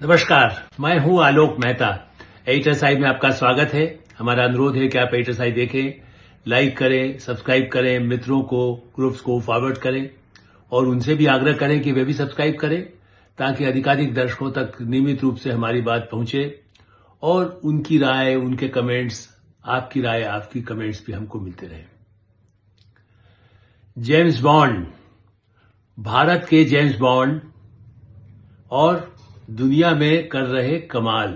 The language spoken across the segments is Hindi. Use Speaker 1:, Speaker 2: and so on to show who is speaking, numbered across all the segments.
Speaker 1: नमस्कार, मैं हूं आलोक मेहता। एचएसआई में आपका स्वागत है। हमारा अनुरोध है कि आप एचएसआई देखें, लाइक करें, सब्सक्राइब करें, मित्रों को, ग्रुप्स को फॉरवर्ड करें और उनसे भी आग्रह करें कि वे भी सब्सक्राइब करें ताकि अधिकाधिक दर्शकों तक नियमित रूप से हमारी बात पहुंचे और उनकी राय, उनके कमेंट्स, आपकी राय, आपकी कमेंट्स भी हमको मिलते रहे। जेम्स बॉन्ड, भारत के जेम्स बॉन्ड और दुनिया में कर रहे कमाल।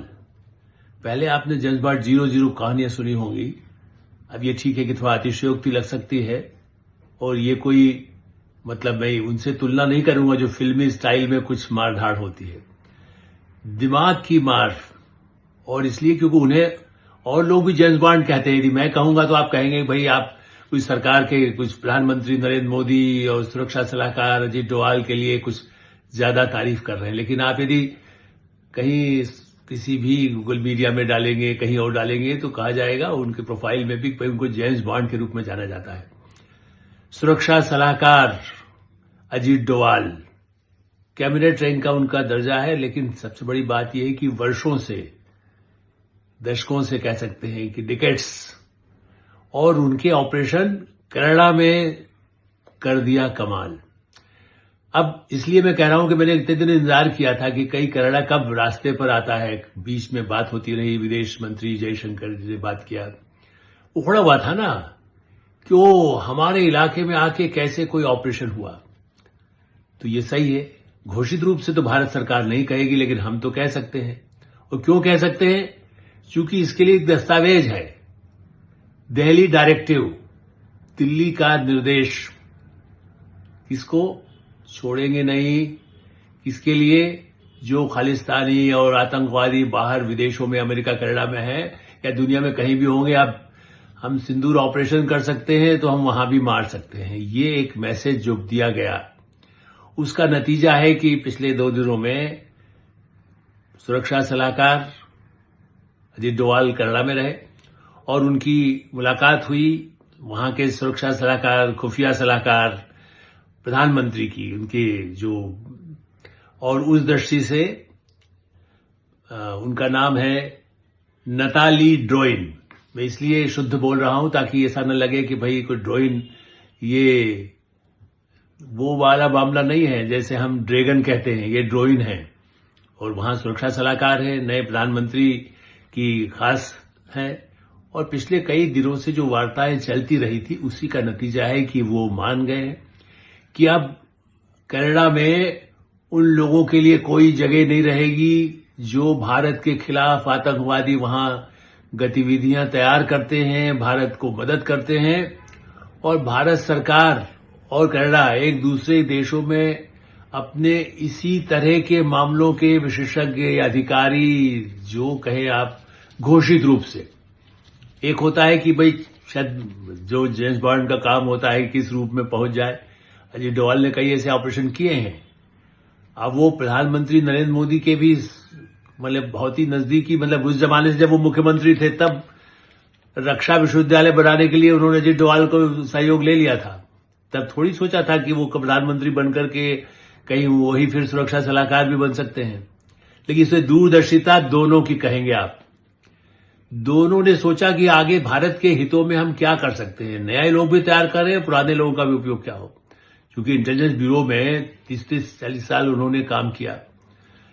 Speaker 1: पहले आपने जेम्स बॉन्ड 00 कहानियां सुनी होंगी। अब ये ठीक है कि थोड़ा अतिशयोक्ति लग सकती है और ये कोई मतलब मैं उनसे तुलना नहीं करूंगा जो फिल्मी स्टाइल में कुछ मार धाड़ होती है। दिमाग की मार, और इसलिए क्योंकि उन्हें और लोग भी जेम्स बॉन्ड कहते हैं। यदि मैं कहूंगा तो आप कहेंगे भाई आप कुछ सरकार के, कुछ प्रधानमंत्री नरेंद्र मोदी और सुरक्षा सलाहकार अजीत डोवाल के लिए कुछ ज्यादा तारीफ कर रहे हैं। लेकिन आप यदि कहीं किसी भी गूगल मीडिया में डालेंगे, कहीं और डालेंगे तो कहा जाएगा उनके प्रोफाइल में भी उनको जेम्स बॉन्ड के रूप में जाना जाता है। सुरक्षा सलाहकार अजीत डोवाल, कैबिनेट रैंक का उनका दर्जा है। लेकिन सबसे बड़ी बात यह है कि वर्षों से, दशकों से कह सकते हैं कि डिकेड्स, और उनके ऑपरेशन कनाडा में कर दिया कमाल। अब इसलिए मैं कह रहा हूं कि मैंने इतने दिन इंतजार किया था कि कई कनाडा कब रास्ते पर आता है। बीच में बात होती रही, विदेश मंत्री जयशंकर जी ने बात किया, उखड़ा हुआ था ना कि वो हमारे इलाके में आके कैसे कोई ऑपरेशन हुआ। तो ये सही है, घोषित रूप से तो भारत सरकार नहीं कहेगी, लेकिन हम तो कह सकते हैं। और क्यों कह सकते हैं? क्योंकि इसके लिए एक दस्तावेज है, दिल्ली डायरेक्टिव, दिल्ली का निर्देश। किसको छोड़ेंगे नहीं, इसके लिए जो खालिस्तानी और आतंकवादी बाहर विदेशों में, अमेरिका, कनाडा में है या दुनिया में कहीं भी होंगे, अब हम सिंदूर ऑपरेशन कर सकते हैं तो हम वहां भी मार सकते हैं। ये एक मैसेज जो दिया गया, उसका नतीजा है कि पिछले 2 दिनों में सुरक्षा सलाहकार अजीत डोवाल कनाडा में रहे और उनकी मुलाकात हुई वहां के सुरक्षा सलाहकार, खुफिया सलाहकार, प्रधानमंत्री की, उनके जो, और उस दृष्टि से उनका नाम है नताली ड्रोइन। मैं इसलिए शुद्ध बोल रहा हूं ताकि ऐसा न लगे कि भाई कोई ड्रोइन, ये वो वाला मामला नहीं है जैसे हम ड्रैगन कहते हैं, ये ड्रोइन है। और वहां सुरक्षा सलाहकार है, नए प्रधानमंत्री की खास है। और पिछले कई दिनों से जो वार्ताएं चलती रही थी, उसी का नतीजा है कि वो मान गए कि अब कनाडा में उन लोगों के लिए कोई जगह नहीं रहेगी जो भारत के खिलाफ आतंकवादी वहां गतिविधियां तैयार करते हैं, भारत को मदद करते हैं। और भारत सरकार और कनाडा एक दूसरे देशों में अपने इसी तरह के मामलों के विशेषज्ञ, अधिकारी, जो कहे आप, घोषित रूप से। एक होता है कि भाई शायद जो जेम्स बॉन्ड का काम होता है किस रूप में पहुंच जाए। अजीत डोवाल ने कई ऐसे ऑपरेशन किए हैं। अब वो प्रधानमंत्री नरेंद्र मोदी के भी मतलब बहुत ही नजदीकी, मतलब उस जमाने से जब वो मुख्यमंत्री थे तब रक्षा विश्वविद्यालय बनाने के लिए उन्होंने अजीत डोवाल को सहयोग ले लिया था। तब थोड़ी सोचा था कि वो प्रधानमंत्री बनकर के कहीं वही फिर सुरक्षा सलाहकार भी बन सकते हैं। लेकिन इसमें दूरदर्शिता दोनों की कहेंगे आप। दोनों ने सोचा कि आगे भारत के हितों में हम क्या कर सकते हैं। नए लोग भी तैयार कर रहे हैं, पुराने लोगों का भी उपयोग क्या हो। क्योंकि इंटेलिजेंस ब्यूरो में 30-40 साल उन्होंने काम किया,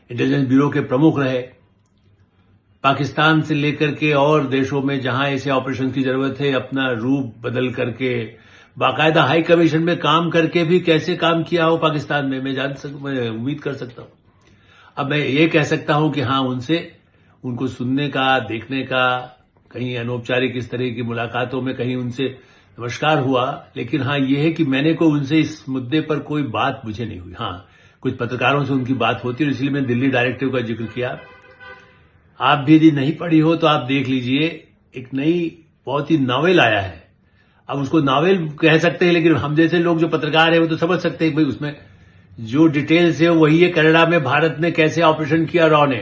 Speaker 1: इंटेलिजेंस ब्यूरो के प्रमुख रहे। पाकिस्तान से लेकर के और देशों में जहां ऐसे ऑपरेशन की जरूरत है, अपना रूप बदल करके, बाकायदा हाई कमीशन में काम करके भी कैसे काम किया हो पाकिस्तान में, मैं उम्मीद कर सकता हूं। अब मैं ये कह सकता हूं कि हाँ, उनको सुनने का, देखने का, कहीं अनौपचारिक इस तरह की मुलाकातों में कहीं उनसे नमस्कार हुआ। लेकिन हाँ, ये है कि मैंने कोई उनसे इस मुद्दे पर कोई बात मुझे नहीं हुई। हाँ, कुछ पत्रकारों से उनकी बात होती है, इसलिए मैंने दिल्ली डायरेक्टिव का जिक्र किया। आप भी यदि नहीं पढ़ी हो तो आप देख लीजिए, एक नई बहुत ही नॉवेल आया है। अब उसको नॉवेल कह सकते हैं, लेकिन हम जैसे लोग जो पत्रकार हैं वो तो समझ सकते हैं भाई उसमें जो डिटेल्स है वही है। कनाडा में भारत ने कैसे ऑपरेशन किया, रॉ ने,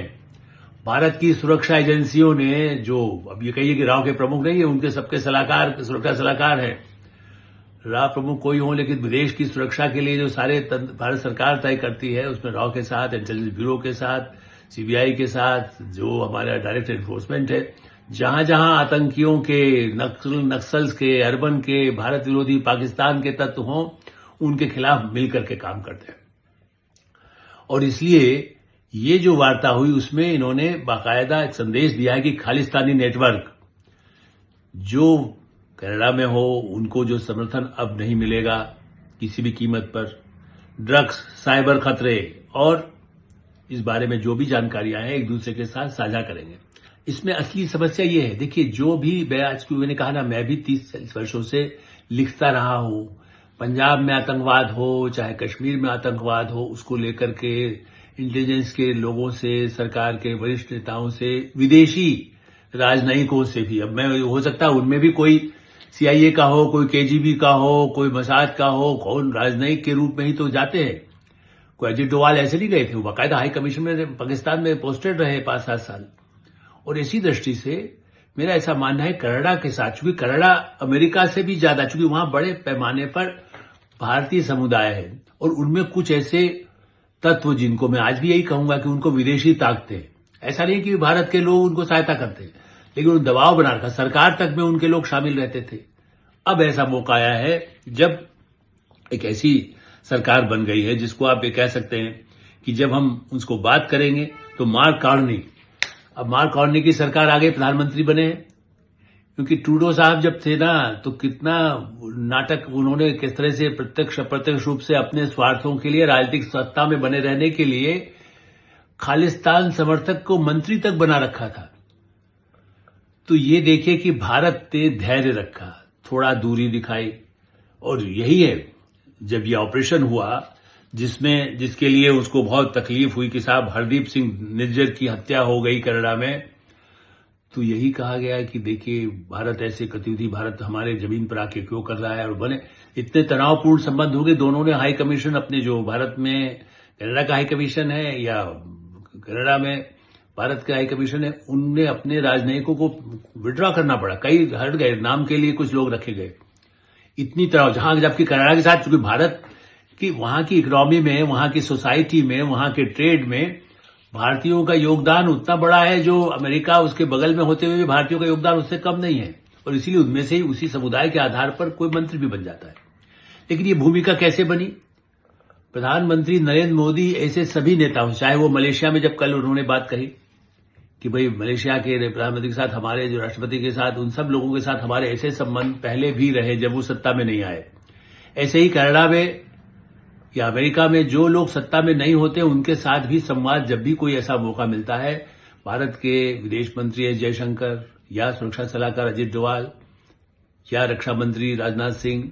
Speaker 1: भारत की सुरक्षा एजेंसियों ने, जो अब ये कहिए कि राव के प्रमुख नहीं है, उनके सबके सलाहकार, सुरक्षा सलाहकार हैं। राव प्रमुख कोई हो, लेकिन विदेश की सुरक्षा के लिए जो सारे भारत सरकार तय करती है, उसमें राव के साथ, इंटेलिजेंस ब्यूरो के साथ, सीबीआई के साथ, जो हमारा डायरेक्ट एनफोर्समेंट है, जहां जहां आतंकियों के, नक्सल्स के, अर्बन के, भारत विरोधी पाकिस्तान के तत्व हों, उनके खिलाफ मिलकर के काम करते हैं। और इसलिए ये जो वार्ता हुई उसमें इन्होंने बाकायदा एक संदेश दिया है कि खालिस्तानी नेटवर्क जो कनाडा में हो उनको जो समर्थन अब नहीं मिलेगा किसी भी कीमत पर, ड्रग्स, साइबर खतरे और इस बारे में जो भी जानकारियां हैं एक दूसरे के साथ साझा करेंगे। इसमें असली समस्या ये है, देखिए जो भी मैंने कहा ना, मैं भी 30-40 वर्षों से लिखता रहा हूं, पंजाब में आतंकवाद हो चाहे कश्मीर में आतंकवाद हो, उसको लेकर के इंटेलिजेंस के लोगों से, सरकार के वरिष्ठ नेताओं से, विदेशी राजनयिकों से भी, अब मैं हो सकता है उनमें भी कोई सीआईए का हो, कोई केजीबी का हो, कोई मोसाद का हो, कौन राजनयिक के रूप में ही तो जाते हैं। कोई अजीत डोवाल ऐसे नहीं गए थे, वो बाकायदा हाई कमीशन में पाकिस्तान में पोस्टेड रहे 5-7 साल। और इसी दृष्टि से मेरा ऐसा मानना है कनाडा के साथ, चूंकि कनाडा अमेरिका से भी ज्यादा, चूंकि वहां बड़े पैमाने पर भारतीय समुदाय है और उनमें कुछ ऐसे तत्व जिनको मैं आज भी यही कहूंगा कि उनको विदेशी ताकतें, ऐसा नहीं कि भारत के लोग उनको सहायता करते, लेकिन उन दबाव बना रखा, सरकार तक में उनके लोग शामिल रहते थे। अब ऐसा मौका आया है जब एक ऐसी सरकार बन गई है जिसको आप ये कह सकते हैं कि जब हम उसको बात करेंगे तो मार्क कार्नी, अब मार्क कार्नी की सरकार आगे प्रधानमंत्री बने हैं, क्योंकि ट्रूडो साहब जब थे ना तो कितना नाटक उन्होंने किस तरह से प्रत्यक्ष अप्रत्यक्ष रूप से अपने स्वार्थों के लिए, राजनीतिक सत्ता में बने रहने के लिए खालिस्तान समर्थक को मंत्री तक बना रखा था। तो ये देखिए कि भारत ने धैर्य रखा, थोड़ा दूरी दिखाई, और यही है जब ये ऑपरेशन हुआ जिसके लिए उसको बहुत तकलीफ हुई कि साहब हरदीप सिंह निज्जर की हत्या हो गई कनाडा में, तो यही कहा गया कि देखिए भारत ऐसे गतिविधि, भारत हमारे जमीन पर आके क्यों कर रहा है, और बने इतने तनावपूर्ण संबंध हो गए। दोनों ने हाई कमीशन अपने, जो भारत में कनाडा का हाई कमीशन है या कनाडा में भारत का हाई कमीशन है, उनने अपने राजनयिकों को विड्रॉ करना पड़ा, कई हट गए, नाम के लिए कुछ लोग रखे गए। इतनी तरह जहां, जबकि कनाडा के साथ, चूंकि भारत की वहां की इकोनॉमी में, वहां की सोसाइटी में, वहां के ट्रेड में भारतीयों का योगदान उतना बड़ा है जो अमेरिका उसके बगल में होते हुए भी भारतीयों का योगदान उससे कम नहीं है, और इसीलिए उनमें से ही उसी समुदाय के आधार पर कोई मंत्री भी बन जाता है। लेकिन ये भूमिका कैसे बनी? प्रधानमंत्री नरेंद्र मोदी ऐसे सभी नेताओं, चाहे वो मलेशिया में, जब कल उन्होंने बात कही कि भाई मलेशिया के प्रधानमंत्री के साथ, हमारे जो राष्ट्रपति के साथ, उन सब लोगों के साथ हमारे ऐसे संबंध पहले भी रहे जब वो सत्ता में नहीं आए। ऐसे ही कनाडा में या अमेरिका में जो लोग सत्ता में नहीं होते उनके साथ भी संवाद, जब भी कोई ऐसा मौका मिलता है, भारत के विदेश मंत्री एस जयशंकर या सुरक्षा सलाहकार अजीत डोवाल या रक्षा मंत्री राजनाथ सिंह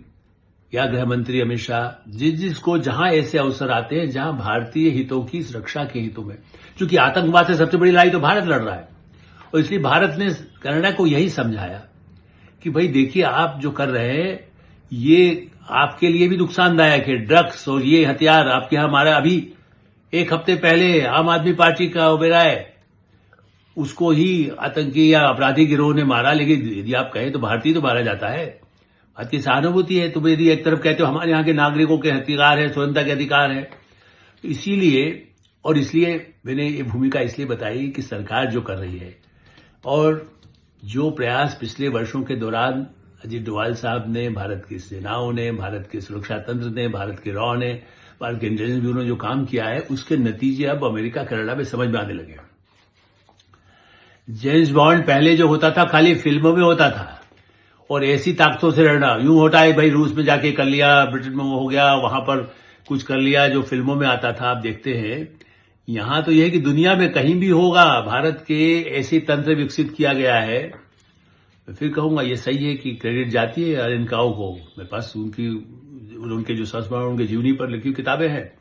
Speaker 1: या गृह मंत्री अमित शाह, जिसको जहां ऐसे अवसर आते हैं जहां भारतीय हितों की सुरक्षा के हितों में, क्योंकि आतंकवाद से सबसे बड़ी लड़ाई तो भारत लड़ रहा है, और इसलिए भारत ने कनाडा को यही समझाया कि भाई देखिए आप जो कर रहे हैं ये आपके लिए भी नुकसानदायक है। ड्रग्स और ये हथियार आपके यहां, हमारा अभी 1 हफ्ते पहले आम आदमी पार्टी का ओबेरॉय, उसको ही आतंकी या अपराधी गिरोह ने मारा, लेकिन यदि आप कहें तो भारतीय तो मारा जाता है, बात की सहानुभूति है। तुम यदि एक तरफ कहते हो हमारे यहां के नागरिकों के अधिकार है, स्वतंत्रता के अधिकार है, तो इसलिए मैंने ये भूमिका इसलिए बताई कि सरकार जो कर रही है और जो प्रयास पिछले वर्षों के दौरान अजीत डोवाल साहब ने, भारत की सेनाओं ने, भारत के सुरक्षा तंत्र ने, भारत के रॉ ने, भारत के इंटेलिजेंस ब्यूरो ने जो काम किया है, उसके नतीजे अब अमेरिका कनाडा में समझ में आने लगे। जेम्स बॉन्ड पहले जो होता था खाली फिल्मों में होता था, और ऐसी ताकतों से लड़ना, यूं होता है भाई रूस में जाके कर लिया, ब्रिटेन में हो गया, वहां पर कुछ कर लिया, जो फिल्मों में आता था। आप देखते हैं यहां तो यह है कि दुनिया में कहीं भी होगा, भारत के ऐसे तंत्र विकसित किया गया है। मैं फिर कहूंगा ये सही है कि क्रेडिट जाती है अरेनकाओ को, मेरे पास उनके जो संस्मरण, उनके जीवनी पर लिखी किताबें हैं,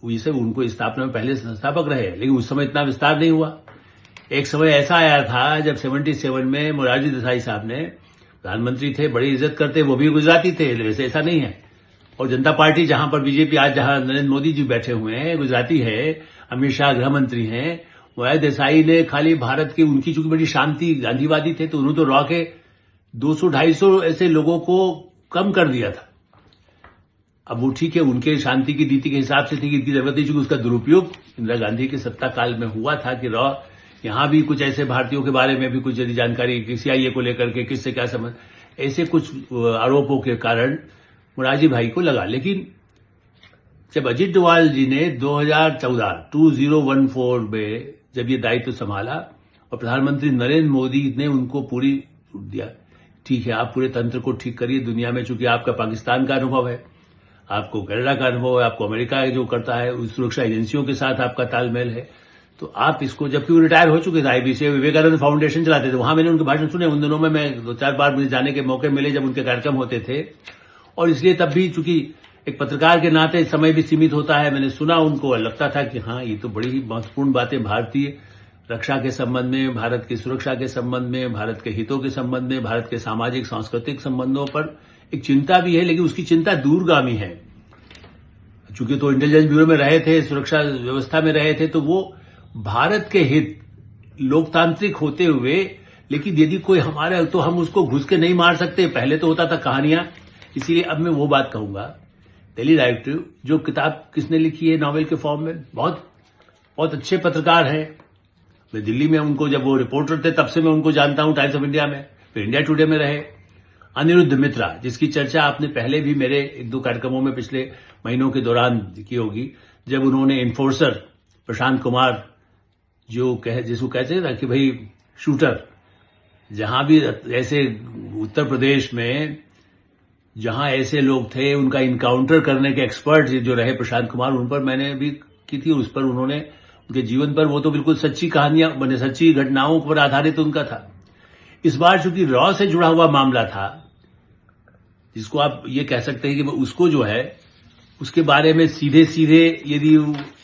Speaker 1: ये सब उनको स्थापना में पहले संस्थापक रहे, लेकिन उस समय इतना विस्तार नहीं हुआ। एक समय ऐसा आया था जब 77 में मोरारजी देसाई साहब ने, प्रधानमंत्री थे, बड़ी इज्जत करते, वो भी गुजराती थे, वैसे ऐसा नहीं है। और जनता पार्टी जहां पर बीजेपी आज, जहां नरेंद्र मोदी जी बैठे हुए हैं, गुजराती है, अमित शाह गृह मंत्री हैं। मोरारजी देसाई ने खाली भारत की, उनकी चूंकि बड़ी शांति गांधीवादी थे, तो उन्होंने तो रॉ के 200-250 ऐसे लोगों को कम कर दिया था। अब वो ठीक है, उनके शांति की नीति के हिसाब से थी कि इनकी जरूरत नहीं, चूंकि उसका दुरुपयोग इंदिरा गांधी के सत्ता काल में हुआ था कि यहां भी कुछ ऐसे भारतीयों के बारे में भी कुछ यदि जानकारी सीआईए को लेकर के किससे क्या समझ, ऐसे कुछ आरोपों के कारण मोरारजी भाई को लगा। लेकिन जब अजीत डोभाल जी ने 2014 में जब ये दायित्व संभाला और प्रधानमंत्री नरेंद्र मोदी ने उनको पूरी छूट दिया, ठीक है आप पूरे तंत्र को ठीक करिए दुनिया में, चूंकि आपका पाकिस्तान का अनुभव है, आपको कनाडा का अनुभव है, आपको अमेरिका जो करता है उस सुरक्षा एजेंसियों के साथ आपका तालमेल है, तो आप इसको, जबकि वो रिटायर हो चुके थे आईबीसी, विवेकानंद फाउंडेशन चलाते थे, वहां मैंने उनके भाषण सुने। उन दिनों में मैं 2-4 बार मुझे जाने के मौके मिले जब उनके कार्यक्रम होते थे, और इसलिए तब भी चूंकि एक पत्रकार के नाते समय भी सीमित होता है, मैंने सुना उनको, लगता था कि हाँ ये तो बड़ी ही महत्वपूर्ण बातें भारतीय रक्षा के संबंध में, भारत की सुरक्षा के संबंध में, भारत के हितों के संबंध में, भारत के सामाजिक सांस्कृतिक संबंधों पर एक चिंता भी है, लेकिन उसकी चिंता दूरगामी है। चूंकि तो इंटेलिजेंस ब्यूरो में रहे थे, सुरक्षा व्यवस्था में रहे थे, तो वो भारत के हित लोकतांत्रिक होते हुए, लेकिन यदि कोई हमारे, तो हम उसको घुस के नहीं मार सकते। पहले तो होता था कहानियां, इसीलिए अब मैं वो बात कहूंगा। दिल्ली डायरेक्टिव जो किताब किसने लिखी है नॉवेल के फॉर्म में, बहुत अच्छे पत्रकार हैं। मैं दिल्ली में उनको, जब वो रिपोर्टर थे तब से मैं उनको जानता हूं, टाइम्स ऑफ इंडिया में, फिर इंडिया टुडे में रहे। अनिरुद्ध मित्रा, जिसकी चर्चा आपने पहले भी मेरे 1-2 कार्यक्रमों में पिछले महीनों के दौरान की होगी, जब उन्होंने इन्फोर्सर प्रशांत कुमार जिसको कहते हैं ना कि भाई शूटर, जहां भी ऐसे उत्तर प्रदेश में जहां ऐसे लोग थे उनका इनकाउंटर करने के एक्सपर्ट जो रहे प्रशांत कुमार, उन पर मैंने भी की थी, उस पर उन्होंने उनके जीवन पर, वो तो बिल्कुल सच्ची कहानियां बने, सच्ची घटनाओं पर आधारित उनका था। इस बार चूंकि रॉ से जुड़ा हुआ मामला था, जिसको आप ये कह सकते हैं कि उसको जो है उसके बारे में सीधे यदि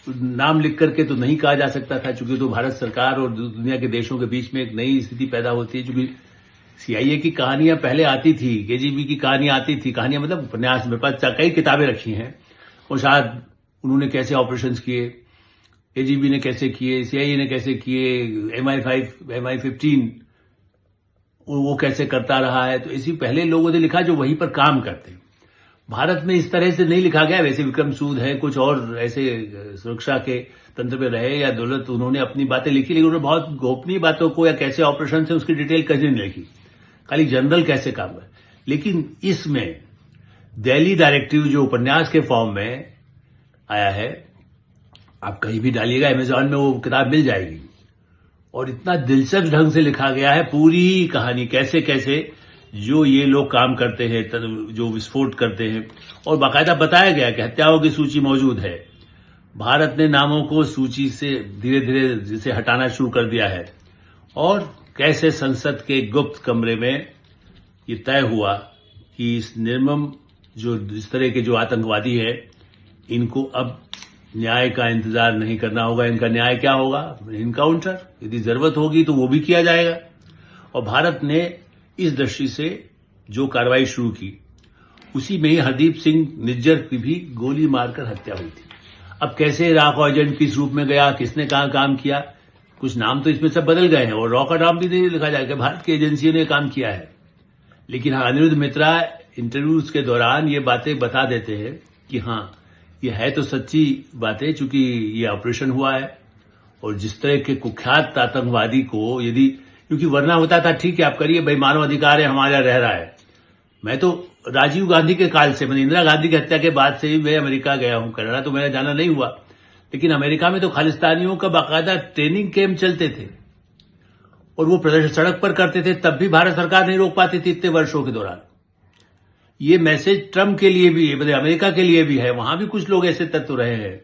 Speaker 1: नाम लिख करके तो नहीं कहा जा सकता था, चूंकि तो भारत सरकार और दुनिया के देशों के बीच में एक नई स्थिति पैदा होती है। चूंकि सीआईए की कहानियां पहले आती थी, केजीबी की कहानियां आती थी, कहानियां मतलब उपन्यास, मेरे पास कई किताबें रखी हैं, और शायद उन्होंने कैसे ऑपरेशंस किए, केजीबी ने कैसे किए, सीआईए ने कैसे किए, MI15 वो कैसे करता रहा है, तो इसी पहले लोगों ने लिखा जो वहीं पर काम करते। भारत में इस तरह से नहीं लिखा गया। वैसे विक्रम सूद है, कुछ और ऐसे सुरक्षा के तंत्र में रहे या दौलत, उन्होंने अपनी बातें लिखी, लेकिन उन्होंने बहुत गोपनीय बातों को या कैसे ऑपरेशन से उसकी डिटेल कहीं नहीं लिखी, खाली जनरल कैसे काम कर। लेकिन इसमें दिल्ली डायरेक्टिव जो उपन्यास के फॉर्म में आया है, आप कहीं भी डालिएगा अमेजॉन में वो किताब मिल जाएगी, और इतना दिलचस्प ढंग से लिखा गया है पूरी कहानी, कैसे कैसे जो ये लोग काम करते हैं, जो विस्फोट करते हैं, और बाकायदा बताया गया कि हत्याओं की सूची मौजूद है। भारत ने नामों को सूची से धीरे धीरे जिसे हटाना शुरू कर दिया है, और कैसे संसद के गुप्त कमरे में ये तय हुआ कि इस निर्मम जो इस तरह के जो आतंकवादी है, इनको अब न्याय का इंतजार नहीं करना होगा। इनका न्याय क्या होगा? इनकाउंटर, यदि जरूरत होगी तो वो भी किया जाएगा। और भारत ने इस दृष्टि से जो कार्रवाई शुरू की, उसी में ही हरदीप सिंह निज्जर की भी गोली मारकर हत्या हुई थी। अब कैसे रॉ का एजेंट किस रूप में गया, किसने कहां काम किया, कुछ नाम तो इसमें सब बदल गए हैं, और रॉ का नाम भी नहीं लिखा जाएगा, भारत की एजेंसियों ने काम किया है। लेकिन हाँ, अनिरुद्ध मित्रा इंटरव्यूज के दौरान ये बातें बता देते हैं कि हाँ, ये है तो सच्ची बातें, चूंकि ये ऑपरेशन हुआ है, और जिस तरह के कुख्यात आतंकवादी को यदि, क्योंकि वरना होता था ठीक है आप करिए भाई, मानव अधिकार है, हमारा रह रहा है। मैं तो राजीव गांधी के काल से, मैंने इंदिरा गांधी की हत्या के बाद से ही मैं अमेरिका गया हूं, कनाडा तो मेरा जाना नहीं हुआ, लेकिन अमेरिका में तो खालिस्तानियों का बाकायदा ट्रेनिंग कैंप चलते थे, और वो प्रदर्शन सड़क पर करते थे, तब भी भारत सरकार नहीं रोक पाती थी इतने वर्षों के दौरान। ये मैसेज ट्रंप के लिए भी है, अमेरिका के लिए भी है, वहां भी कुछ लोग ऐसे तत्व रहे हैं।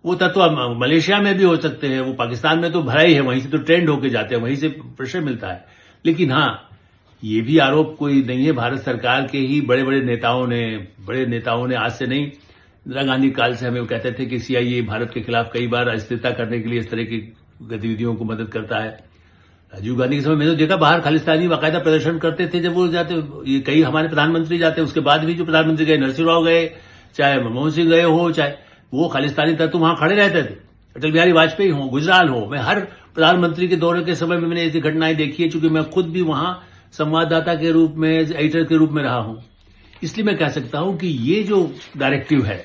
Speaker 1: वो तत्व मलेशिया में भी हो सकते हैं, वो पाकिस्तान में तो भरा ही है, वहीं से तो ट्रेंड होके जाते हैं, वहीं से प्रेशर मिलता है। लेकिन हाँ, ये भी आरोप कोई नहीं है, भारत सरकार के ही बड़े बड़े नेताओं ने आज से नहीं, इंदिरा गांधी काल से हमें वो कहते थे कि सीआईए भारत के खिलाफ कई बार अस्थिरता करने के लिए इस तरह की गतिविधियों को मदद करता है। राजीव गांधी के समय में तो देखा, बाहर खालिस्तानी बाकायदा प्रदर्शन करते थे जब वो जाते, ये कई हमारे प्रधानमंत्री जाते, उसके बाद भी जो प्रधानमंत्री गए, नरसिंह राव गए, चाहे मनमोहन सिंह गए हो, चाहे वो खालिस्तानी तत्व वहां खड़े रहते थे, अटल बिहारी वाजपेयी हो, गुजराल हो। मैं हर प्रधानमंत्री के दौरे के समय में मैंने ऐसी घटनाएं देखी है, चूंकि मैं खुद भी वहां संवाददाता के रूप में, एडिटर के रूप में रहा हूं। इसलिए मैं कह सकता हूं कि ये जो डायरेक्टिव है,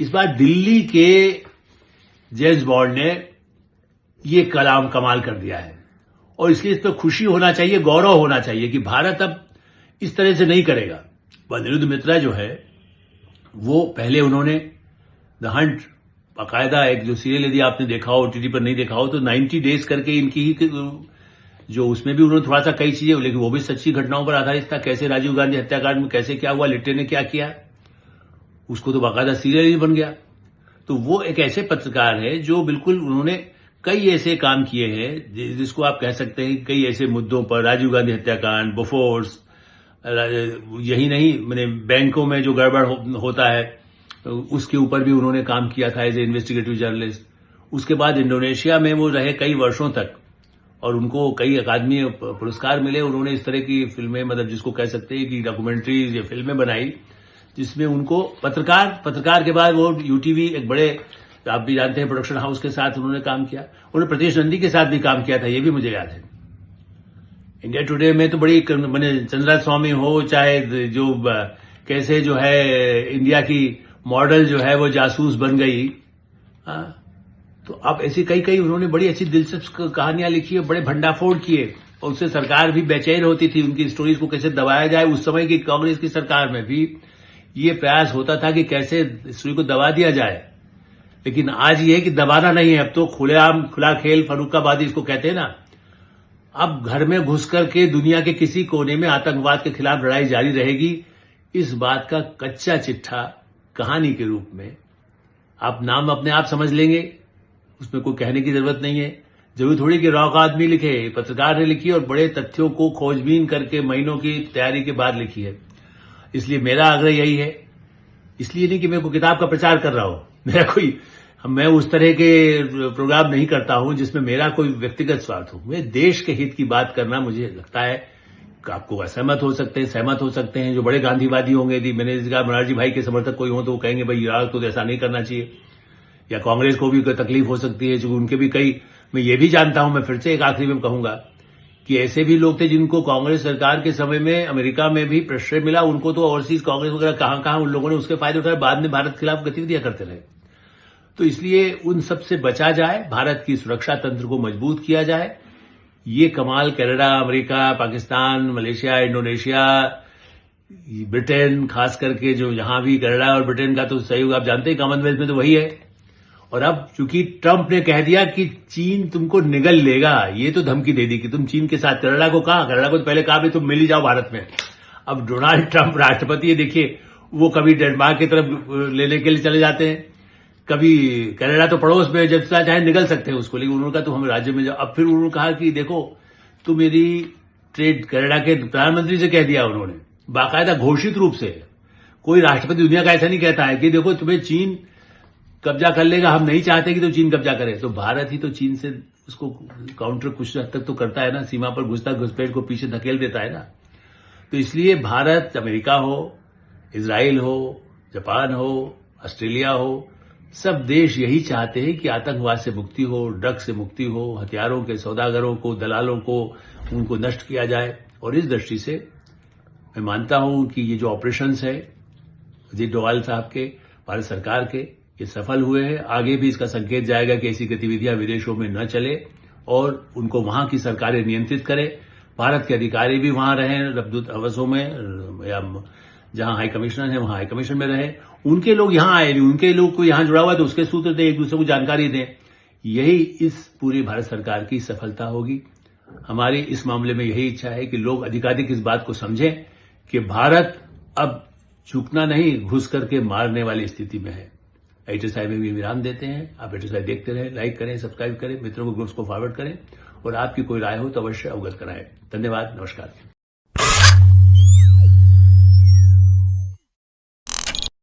Speaker 1: इस बार दिल्ली के जेम्स बॉन्ड ने ये कमाल कर दिया है और इसलिए इस पर खुशी होना चाहिए, गौरव होना चाहिए कि भारत अब इस तरह से नहीं करेगा। अनिरुद्ध मित्रा जो है वो पहले उन्होंने द हंट बाकायदा एक जो सीरियल यदि आपने देखा हो, ओटीटी पर नहीं देखा हो तो 90 डेज करके इनकी ही जो उसमें भी उन्होंने थोड़ा सा कई चीजें, लेकिन वो भी सच्ची घटनाओं पर आधारित था। कैसे राजीव गांधी हत्याकांड में कैसे क्या हुआ, लिट्टे ने क्या किया, उसको तो बाकायदा सीरियल ही बन गया। तो वो एक ऐसे पत्रकार है जो बिल्कुल उन्होंने कई ऐसे काम किए हैं जिसको आप कह सकते हैं कई ऐसे मुद्दों पर, राजीव गांधी हत्याकांड, बोफोर्स, यही नहीं मैंने बैंकों में जो गड़बड़ होता है उसके ऊपर भी उन्होंने काम किया था एज ए इन्वेस्टिगेटिव जर्नलिस्ट। उसके बाद इंडोनेशिया में वो रहे कई वर्षों तक और उनको कई अकादमी पुरस्कार मिले। उन्होंने इस तरह की फिल्में, मतलब जिसको कह सकते हैं कि डॉक्यूमेंट्रीज या फिल्में बनाई जिसमें उनको पत्रकार के बाद वो यूटीवी एक बड़े, आप भी जानते हैं, प्रोडक्शन हाउस के साथ उन्होंने काम किया। उन्होंने प्रतीश नंदी के साथ भी काम किया था, ये भी मुझे याद है। इंडिया टुडे में तो बड़ी मैंने चंद्रा स्वामी हो, चाहे जो कैसे जो है इंडिया की मॉडल जो है वो जासूस बन गई, तो अब ऐसी कई उन्होंने बड़ी अच्छी दिलचस्प कहानियां लिखी है, बड़े भंडाफोड़ किए और उससे सरकार भी बेचैन होती थी उनकी स्टोरीज को कैसे दबाया जाए। उस समय की कांग्रेस की सरकार में भी ये प्रयास होता था कि कैसे स्टोरी को दबा दिया जाए, लेकिन आज ये है कि दबाना नहीं है, अब तो खुलेआम खुला खेल फर्रुखाबादी इसको कहते हैं ना। अब घर में घुस करके दुनिया के किसी कोने में आतंकवाद के खिलाफ लड़ाई जारी रहेगी, इस बात का कच्चा चिट्ठा कहानी के रूप में आप नाम अपने आप समझ लेंगे, उसमें कोई कहने की जरूरत नहीं है। जरूरी थोड़ी कि रॉक आदमी लिखे, पत्रकार ने लिखी और बड़े तथ्यों को खोजबीन करके महीनों की तैयारी के बाद लिखी है। इसलिए मेरा आग्रह यही है, इसलिए नहीं कि मैं कोई किताब का प्रचार कर रहा हूं, मैं उस तरह के प्रोग्राम नहीं करता हूं जिसमें मेरा कोई व्यक्तिगत स्वार्थ हो। मैं देश के हित की बात करना, मुझे लगता है कि आपको असहमत हो सकते हैं, सहमत हो सकते हैं। जो बड़े गांधीवादी होंगे, यदि मैंने कहा मोरारजी भाई के समर्थक कोई हो तो वो कहेंगे भाई यार तो ऐसा नहीं करना चाहिए, या कांग्रेस को भी कोई तकलीफ हो सकती है, जो उनके भी कई, मैं ये भी जानता हूं, मैं फिर से एक आखिरी में कहूंगा कि ऐसे भी लोग थे जिनको कांग्रेस सरकार के समय में अमेरिका में भी प्रश्रय मिला, उनको तो ओवरसीज कांग्रेस वगैरह कहां उन लोगों ने उसके फायदे उठाए, बाद में भारत के खिलाफ गतिविधियां करते रहे। तो इसलिए उन सब से बचा जाए, भारत की सुरक्षा तंत्र को मजबूत किया जाए। ये कमाल Canada, America, Pakistan, Malaysia, Indonesia, Britain, खास करके जो यहां भी कनाडा और ब्रिटेन का तो सहयोग आप जानते हैं, कॉमनवेल्थ में तो वही है। और अब चूंकि ट्रंप ने कह दिया कि चीन तुमको निगल लेगा, ये तो धमकी दे दी कि तुम चीन के साथ, कनाडा को तो पहले कहा भी तुम मिल ही जाओ भारत में। अब डोनाल्ड ट्रंप राष्ट्रपति है, देखिए वो कभी डेनमार्क की तरफ लेने के लिए चले जाते हैं, कभी कनाडा तो पड़ोस में जब चाहे निकल सकते हैं उसको, लेकिन उन्होंने कहा तो हम राज्य में जाओ। अब फिर उन्होंने कहा कि देखो तुम मेरी ट्रेड, कनाडा के प्रधानमंत्री से कह दिया उन्होंने बाकायदा घोषित रूप से, कोई राष्ट्रपति दुनिया का ऐसा नहीं कहता है कि देखो तुम्हें चीन कब्जा कर लेगा, हम नहीं चाहते कि तो चीन कब्जा करे। तो भारत ही तो चीन से उसको काउंटर कुछ हद तक तो करता है ना, सीमा पर घुसपैठ को पीछे धकेल देता है ना। तो इसलिए भारत, अमेरिका हो, इजराइल हो, जापान हो, ऑस्ट्रेलिया हो, सब देश यही चाहते हैं कि आतंकवाद से मुक्ति हो, ड्रग्स से मुक्ति हो, हथियारों के सौदागरों को, दलालों को, उनको नष्ट किया जाए। और इस दृष्टि से मैं मानता हूं कि ये जो ऑपरेशंस है अजीत डोवाल साहब के, भारत सरकार के, ये सफल हुए हैं। आगे भी इसका संकेत जाएगा कि ऐसी गतिविधियां विदेशों में न चले और उनको वहां की सरकारें नियंत्रित करें। भारत के अधिकारी भी वहां रहें, रबदूत हवसों में, या जहां हाई कमिश्नर है वहां हाई कमिश्नर में रहे, उनके लोग यहां आए, उनके लोग को यहां जुड़ा हुआ है तो उसके सूत्र दें, एक दूसरे को जानकारी दें। यही इस पूरी भारत सरकार की सफलता होगी। हमारी इस मामले में यही इच्छा है कि लोग अधिकाधिक इस बात को समझें कि भारत अब झुकना नहीं, घुस करके मारने वाली स्थिति में है। HSI में भी विराम देते हैं। आप HSI देखते रहें, लाइक करें, सब्सक्राइब करें, मित्रों को ग्रुप्स को फॉरवर्ड करें और आपकी कोई राय हो तो अवश्य अवगत कराएं। धन्यवाद, नमस्कार।